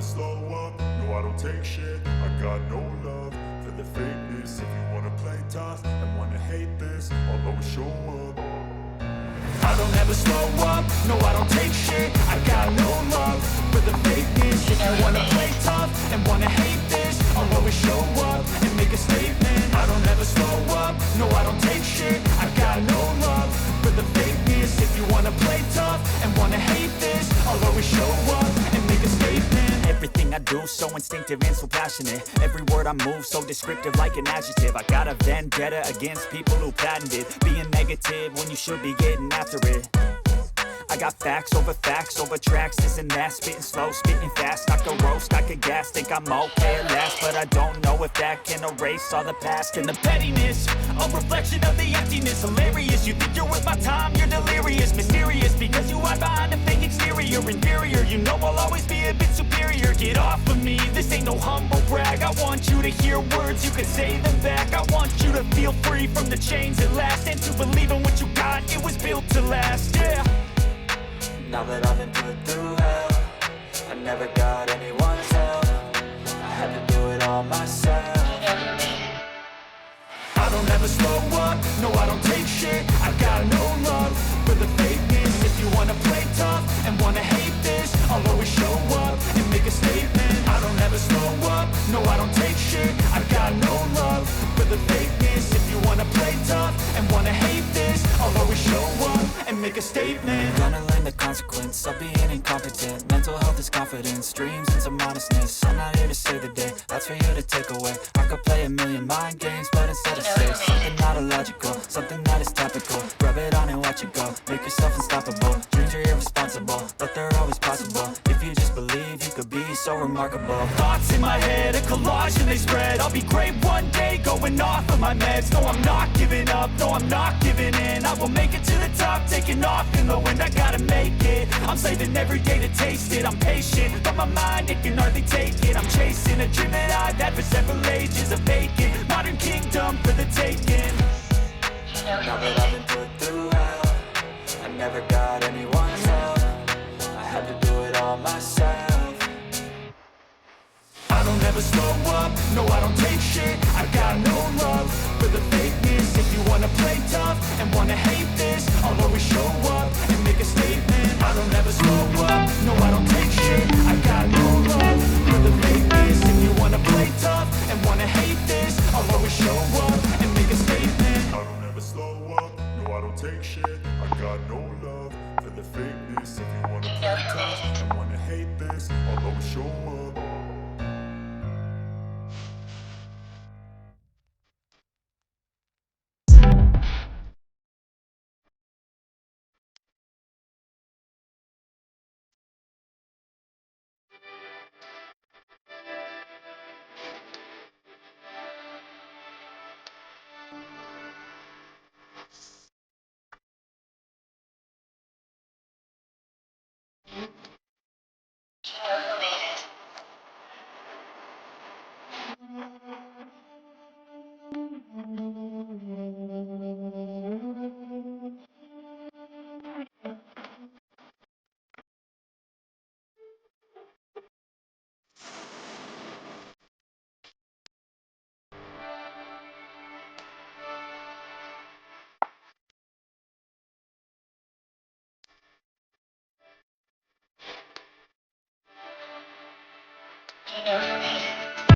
slow up, no I don't take shit. I got no love for the fakeness. If you wanna play tough and wanna hate this, I'll always show up. I don't ever slow up, no I don't take shit. I got no love for the fakeness. If you wanna play tough and wanna hate this, I'll always show up and make a statement. I don't ever slow up, no I don't take shit. I got no love for the fakeness. If you wanna play tough and wanna hate this, I'll always show up and make a statement. Everything I do so instinctive and so passionate. Every word I move so descriptive like an adjective. I got a vendetta against people who patented being negative when you should be getting after it. I got facts over tracks, this and that. Spitting slow, spitting fast, I could roast, I could gas. Think I'm okay at last, but I don't know if that can erase all the past. And the pettiness, a reflection of the emptiness. Hilarious, you think you're worth my time, you're delirious. Mysterious, because you hide behind a fake exterior. Inferior, you know I'll always be a bit superior. Get off of me, this ain't no humble brag. I want you to hear words, you can say them back. I want you to feel free from the chains at last, and to believe in what you got, it was built to last, yeah. Now that I've been put through hell, I never got anyone's help. I had to do it all myself. I don't ever slow up, no I don't take shit. I got no love for the fakeness. If you wanna play tough and wanna hate this, I'll always show up and make a statement. I don't ever slow up, no I don't take shit. I got no love for the fakeness. If you wanna play tough and wanna hate this, I'll always show up and make a statement. Gonna learn the consequence of being incompetent. Mental health is confidence, dreams and some honestness. I'm not here to save the day, that's for you to take away. I could play a million mind games, but instead of say something not illogical, something that is topical. Rub it on and watch it go, make yourself unstoppable. Dreams are irresponsible, but they're always possible. If you just believe, you could be so remarkable. Thoughts in my head, a collage and they spread. I'll be great one day, going off of my meds. No, I'm not giving up, no, I'm not giving in. I will make it to the top, taking off in the wind. I gotta make it, I'm saving every day to taste it. I'm patient, but my mind, it can hardly take it. I'm chasing a dream that I've had for several ages. A vacant, modern kingdom for the taking. Now that I've been put through hell, I never got anyone's help. I had to do it all myself. I don't ever slow up, no I don't take shit. I got no love for the fakeness. If you wanna play tough and wanna hate this, I'll always show up and make a statement. I don't ever slow up, no I don't take shit. I got no love for the fakeness. If you wanna play tough and wanna hate this, I'll always show up and make a statement. I don't ever slow up, no I don't take shit. I got no love for the fakeness. If you wanna play tough and wanna hate this, I'll always show up.